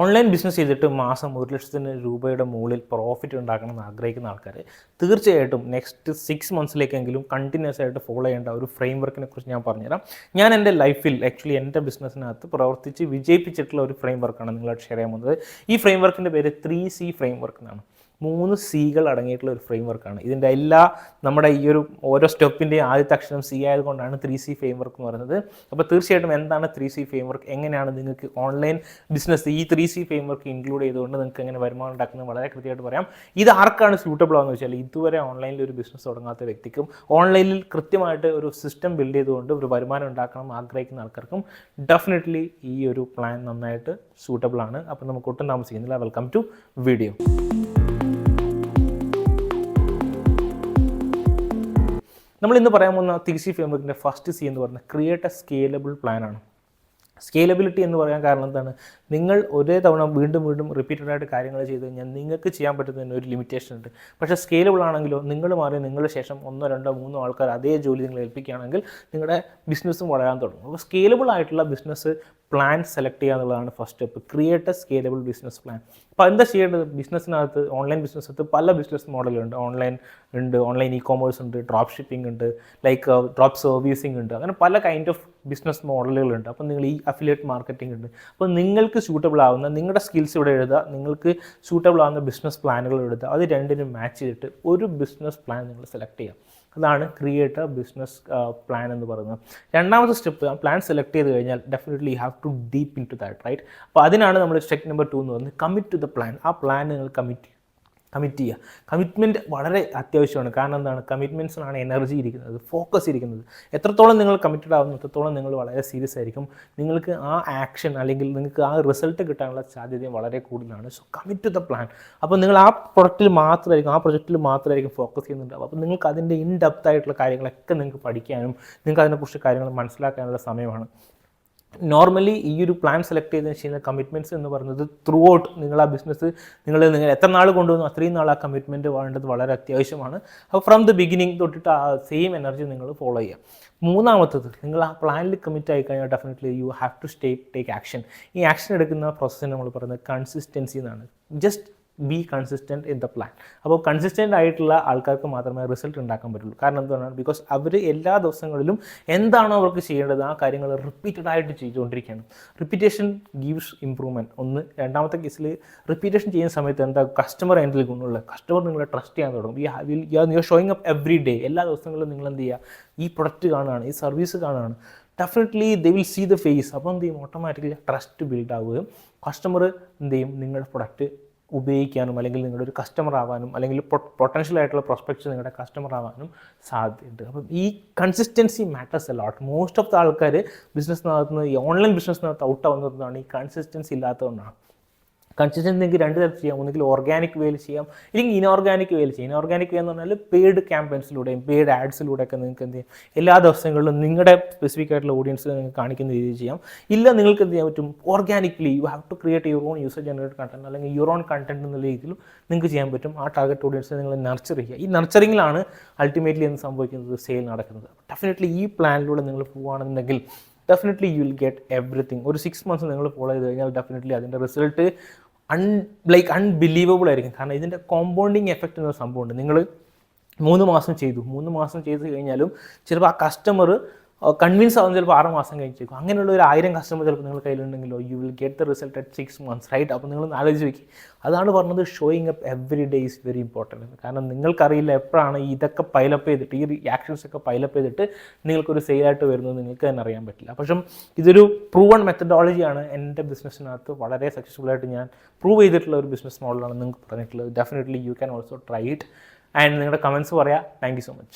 Online business ചെയ്തിട്ട് മാസം 1,00,000 രൂപയുടെ മുകളിൽ പ്രോഫിറ്റ് ഉണ്ടാക്കണം എന്ന് ആഗ്രഹിക്കുന്ന ആൾക്കാർ തീർച്ചയായിട്ടും നെക്സ്റ്റ് 6 മന്ത്സിലേക്കെങ്കിലും കണ്ടിന്യൂസ് ആയിട്ട് ഫോളോ ചെയ്യേണ്ട ഒരു ഫ്രെയിം വർക്കിനെ കുറിച്ച് ഞാൻ പറഞ്ഞുതരാം. ഞാൻ എൻ്റെ ലൈഫിൽ ആക്ച്വലി എൻ്റെ ബിസിനസ്സിനകത്ത് പ്രവർത്തിച്ച് വിജയിപ്പിച്ചിട്ടുള്ള ഒരു ഫ്രെയിം വർക്കാണ് നിങ്ങളായിട്ട് ഷെയർ ചെയ്യാൻ പോകുന്നത്. ഈ ഫ്രെയിം വർക്കിൻ്റെ പേര് 3C ഫ്രെയിം വർക്ക് എന്നാണ്. 3 സികൾ അടങ്ങിയിട്ടുള്ള ഒരു ഫ്രെയിം വർക്കാണ്. ഇതിൻ്റെ നമ്മുടെ ഈ ഒരു ഓരോ സ്റ്റെപ്പിൻ്റെയും ആദ്യത്തെ അക്ഷരം സി ആയതുകൊണ്ടാണ് 3C ഫ്രെയിം വർക്ക് എന്ന് പറയുന്നത്. അപ്പോൾ തീർച്ചയായിട്ടും എന്താണ് 3C ഫ്രെയിം വർക്ക്, എങ്ങനെയാണ് നിങ്ങൾക്ക് ഓൺലൈൻ ബിസിനസ് ഈ 3C ഫ്രെയിം വർക്ക് ഇൻക്ലൂഡ് ചെയ്തുകൊണ്ട് നിങ്ങൾക്ക് എങ്ങനെ വരുമാനം ഉണ്ടാക്കുന്നത് വളരെ കൃത്യമായിട്ട് പറയാം. ഇത് ആർക്കാണ് സ്യൂട്ടബിൾ ആണെന്ന് വെച്ചാൽ ഇതുവരെ ഓൺലൈനിൽ ഒരു ബിസിനസ് തുടങ്ങാത്ത വ്യക്തിക്കും ഓൺലൈനിൽ കൃത്യമായിട്ട് ഒരു സിസ്റ്റം ബിൽഡ് ചെയ്തുകൊണ്ട് ഒരു വരുമാനം ഉണ്ടാക്കണം ആഗ്രഹിക്കുന്ന ആൾക്കാർക്കും ഡെഫിനറ്റ്ലി ഈ ഒരു പ്ലാൻ നന്നായിട്ട് സ്യൂട്ടബിൾ ആണ്. അപ്പോൾ നമുക്ക് ഒട്ടും താമസിക്കുന്നില്ല. Welcome to video. നമ്മൾ ഇന്ന് പറയാൻ പോകുന്ന 3C ഫ്രെയിം വർക്കിൻ്റെ ഫസ്റ്റ് സി എന്ന് പറയുന്നത് ക്രിയേറ്റ് എ സ്കേലബിൾ പ്ലാനാണ്. സ്കേലബിലിറ്റി എന്ന് പറയാൻ കാരണം എന്താണ്? നിങ്ങൾ ഒരേ തവണ വീണ്ടും റിപ്പീറ്റഡ് ആയിട്ട് കാര്യങ്ങൾ ചെയ്ത് കഴിഞ്ഞാൽ നിങ്ങൾക്ക് ചെയ്യാൻ പറ്റുന്നതിന് ഒരു ലിമിറ്റേഷൻ ഉണ്ട്. പക്ഷേ സ്കേലബിൾ ആണെങ്കിലോ നിങ്ങൾ മാറി നിങ്ങളുടെ ശേഷം 1, 2, 3 ആൾക്കാർ അതേ ജോലി നിങ്ങൾ ഏൽപ്പിക്കുകയാണെങ്കിൽ നിങ്ങളുടെ ബിസിനസ്സും വളരാൻ തുടങ്ങും. അപ്പോൾ സ്കേലബിൾ ആയിട്ടുള്ള ബിസിനസ് പ്ലാൻ സെലക്ട് ചെയ്യുക എന്നുള്ളതാണ് first step. Create A scalable business plan. അപ്പോൾ എന്താ ചെയ്യേണ്ടത്? ബിസിനസ്സിനകത്ത് ഓൺലൈൻ ബിസിനസ്സിനകത്ത് പല ബിസിനസ് മോഡലുണ്ട്. ഓൺലൈൻ ഇ കോമേഴ്സ് ഉണ്ട്, ഡ്രോപ്പ് ഷിപ്പിംഗ് ഉണ്ട്, ഡ്രോപ്പ് സർവീസിംഗ് ഉണ്ട്. അങ്ങനെ പല കൈൻഡ് ഓഫ് ബിസിനസ് മോഡലുകളുണ്ട്. അപ്പോൾ നിങ്ങൾ ഈ അഫിലിയേറ്റ് മാർക്കറ്റിംഗ് ഉണ്ട്. അപ്പോൾ നിങ്ങൾക്ക് സ്യൂട്ടബിൾ ആവുന്ന നിങ്ങളുടെ സ്കിൽസ് ഇവിടെ എഴുതുക, നിങ്ങൾക്ക് സ്യൂട്ടബിൾ ആവുന്ന ബിസിനസ് പ്ലാനുകൾ എഴുതുക. അത് രണ്ടിനും മാച്ച് ചെയ്തിട്ട് ഒരു ബിസിനസ് പ്ലാൻ നിങ്ങൾ സെലക്ട് ചെയ്യുക. അതാണ് ക്രിയേറ്റ് എ ബിസിനസ് പ്ലാൻ എന്ന് പറയുന്നത്. രണ്ടാമത്തെ സ്റ്റെപ്പ്, പ്ലാൻ സെലക്ട് ചെയ്ത് കഴിഞ്ഞാൽ definitely you have to deep into that, right? അപ്പോൾ അതിനാണ് നമ്മൾ സ്റ്റെപ്പ് നമ്പർ 2 എന്ന് പറയുന്നത് കമ്മിറ്റ് ടു ദ പ്ലാൻ. ആ പ്ലാൻ നിങ്ങൾ കമ്മിറ്റ് ചെയ്യുക. കമ്മിറ്റ്മെൻറ്റ് വളരെ അത്യാവശ്യമാണ്. കാരണം എന്താണ്? കമ്മിറ്റ്മെൻറ്റ്സിനാണ് എനർജി ഇരിക്കുന്നത്, ഫോക്കസ് ഇരിക്കുന്നത്. എത്രത്തോളം നിങ്ങൾ കമ്മിറ്റഡ് ആകുന്നു അത്രത്തോളം നിങ്ങൾ വളരെ സീരിയസ് ആയിരിക്കും. നിങ്ങൾക്ക് ആ ആക്ഷൻ അല്ലെങ്കിൽ നിങ്ങൾക്ക് ആ റിസൾട്ട് കിട്ടാനുള്ള സാധ്യതയും വളരെ കൂടുതലാണ്. So commit to the plan. അപ്പോൾ നിങ്ങൾ ആ പ്രൊജക്റ്റിൽ മാത്രമായിരിക്കും ഫോക്കസ് ചെയ്യുന്നുണ്ടാവും. അപ്പോൾ നിങ്ങൾക്ക് അതിൻ്റെ ഇൻ ഡെപ്ത് ആയിട്ടുള്ള കാര്യങ്ങളൊക്കെ നിങ്ങൾക്ക് പഠിക്കാനും നിങ്ങൾക്ക് അതിനെക്കുറിച്ച് കാര്യങ്ങൾ മനസ്സിലാക്കാനുള്ള സമയമാണ്. നോർമലി ഈ ഒരു പ്ലാൻ സെലക്ട് ചെയ്തതിന് ചെയ്യുന്ന കമ്മിറ്റ്മെൻറ്റ്സ് എന്ന് പറയുന്നത് ത്രൂ ഔട്ട് നിങ്ങൾ ആ ബിസിനസ് നിങ്ങൾ എത്ര നാൾ കൊണ്ടുവന്നു അത്രയും നാൾ ആ കമ്മിറ്റ്മെൻറ്റ് വേണ്ടത് വളരെ അത്യാവശ്യമാണ്. അപ്പോൾ ഫ്രം ദ ബിഗിനിങ് തൊട്ടിട്ട് ആ സെയിം എനർജി നിങ്ങൾ ഫോളോ ചെയ്യുക. മൂന്നാമത്തത്, നിങ്ങൾ ആ പ്ലാനിൽ കമ്മിറ്റ് ആയി കഴിഞ്ഞാൽ definitely you have to take action. ഈ ആക്ഷൻ എടുക്കുന്ന പ്രോസസ്സിന് നമ്മൾ പറയുന്നത് കൺസിസ്റ്റൻസി എന്നാണ്. Just be consistent in the plan. അപ്പോൾ കൺസിസ്റ്റൻ്റ് ആയിട്ടുള്ള ആൾക്കാർക്ക് മാത്രമേ റിസൾട്ട് ഉണ്ടാക്കാൻ പറ്റുള്ളൂ. കാരണം എന്താണ്? ബിക്കോസ് അവർ എല്ലാ ദിവസങ്ങളിലും എന്താണോ അവർക്ക് ചെയ്യേണ്ടത് ആ കാര്യങ്ങൾ റിപ്പീറ്റഡ് ആയിട്ട് ചെയ്തുകൊണ്ടിരിക്കുകയാണ്. Repetition gives improvement. ഒന്ന്. രണ്ടാമത്തെ കേസിൽ റിപ്പീറ്റേഷൻ ചെയ്യുന്ന സമയത്ത് എന്താ കസ്റ്റമർ എൻഡിൽ ഗുണമുള്ള കസ്റ്റമർ നിങ്ങളെ ട്രസ്റ്റ് ചെയ്യാൻ തുടങ്ങും. You are showing up every day. എല്ലാ ദിവസങ്ങളിലും നിങ്ങൾ എന്ത് ചെയ്യുക? ഈ പ്രൊഡക്റ്റ് കാണുകയാണ്, ഈ സർവീസ് കാണുകയാണ്. Definitely they will see the face. അപ്പോൾ എന്ത് ചെയ്യും? ഓട്ടോമാറ്റിക്കലി ട്രസ്റ്റ് ബിൽഡ് ആവുകയും കസ്റ്റമർ എന്ത് ചെയ്യും? നിങ്ങളുടെ പ്രൊഡക്റ്റ് ഉപയോഗിക്കാനും അല്ലെങ്കിൽ നിങ്ങളുടെ ഒരു കസ്റ്റമർ ആവാനും അല്ലെങ്കിൽ പൊട്ടൻഷ്യൽ ആയിട്ടുള്ള പ്രോസ്പെക്ട്സ് നിങ്ങളുടെ കസ്റ്റമർ ആവാനും സാധ്യതയുണ്ട്. അപ്പം ഈ consistency matters a lot. Most of the ആൾക്കാർ ബിസിനസ്സിനകത്ത് ഈ ഓൺലൈൻ ബിസിനസ്സിനകത്ത് ഔട്ട് ആവുന്നതാണ് ഈ കൺസിസ്റ്റൻസി ഇല്ലാത്തതുകൊണ്ടാണ്. കൺസിസ്റ്റൻസി നിങ്ങൾക്ക് 2 തരത്തിൽ ചെയ്യാം. ഒന്നുകിൽ ഓർഗാനിക് വേയിൽ ചെയ്യാം, ഇല്ലെങ്കിൽ ഇനോർഗാനിക് വേയിൽ ചെയ്യാം. ഇനോർഗാനിക് വേ എന്ന് പറഞ്ഞാൽ പെയ്ഡ് ക്യാമ്പയിൻസിലൂടെയും പെയ്ഡ് ആഡ്സിലൂടെയൊക്കെ നിങ്ങൾക്ക് എന്ത് ചെയ്യാം? എല്ലാ ദിവസങ്ങളിലും നിങ്ങളുടെ സ്പെസിഫിക് ആയിട്ടുള്ള ഓഡിയൻസിൽ നിങ്ങൾക്ക് കാണിക്കുന്ന രീതിയിൽ ചെയ്യാം. ഇല്ല, നിങ്ങൾക്ക് എന്ത് ചെയ്യാൻ പറ്റും? Organically you have to create your own user generate content അല്ലെങ്കിൽ യുവർ ഓൺ കണ്ടന്റ് എന്നുള്ള രീതിയിലും നിങ്ങൾക്ക് ചെയ്യാൻ പറ്റും. ആ ടാർഗറ്റ് ഓഡിയൻസിനെ നിങ്ങൾ നർച്ചർ ചെയ്യുക. ഈ നർച്ചറിങ്ങിലാണ് അൾട്ടിമേറ്റ്ലി എന്ത് സംഭവിക്കുന്നത്? സെയിൽ നടക്കുന്നത്. ഡെഫിനറ്റ്ലി ഈ പ്ലാനിലൂടെ നിങ്ങൾ പോവുകയാണെന്നുണ്ടെങ്കിൽ definitely you will get everything. ഒരു 6 മന്ത്സ് നിങ്ങൾ ഫോളോ ചെയ്ത് കഴിഞ്ഞാൽ ഡെഫിനറ്റ്ലി അതിൻ്റെ റിസൾട്ട് അൺബിലീവബിൾ ആയിരിക്കും. കാരണം ഇതിൻ്റെ കോമ്പൗണ്ടിങ് എഫക്റ്റ് എന്നൊരു സംഭവമുണ്ട്. നിങ്ങൾ 3 മാസം ചെയ്ത് കഴിഞ്ഞാലും ചിലപ്പോൾ ആ കസ്റ്റമർ കൺവിൻസ് ആവുന്ന ചിലപ്പോൾ 6 മാസം കഴിച്ചേക്കും. അങ്ങനെയുള്ള ഒരു 1000 കസ്റ്റമർ ചിലപ്പോൾ നിങ്ങൾ കയ്യിലുണ്ടെങ്കിലോ you will get the result at 6 months, right? അപ്പോൾ നിങ്ങൾ ആലോചിച്ച് വയ്ക്കും. അതാണ് പറഞ്ഞത് showing up every day is very important. കാരണം നിങ്ങൾക്കറിയില്ല എപ്പോഴാണ് ഇതൊക്കെ പൈലപ്പ് ചെയ്തിട്ട് ഈ ആക്ഷൻസ് ഒക്കെ പൈലപ്പ് ചെയ്തിട്ട് നിങ്ങൾക്കൊരു സെയിലായിട്ട് വരുന്നത് നിങ്ങൾക്ക് തന്നെ അറിയാൻ പറ്റില്ല. പക്ഷേ ഇതൊരു പ്രൂവൺ മെത്തഡോളജിയാണ്. എൻ്റെ ബിസിനസ്സിനകത്ത് വളരെ സക്സസ്ഫുൾ ആയിട്ട് ഞാൻ പ്രൂവ് ചെയ്തിട്ടുള്ള ഒരു ബിസിനസ് മോഡലാണ് നിങ്ങൾക്ക് പറഞ്ഞിട്ടുള്ളത്. Definitely you can also try it. And നിങ്ങളുടെ കമൻറ്റ്സ് പറയാം. Thank you so much.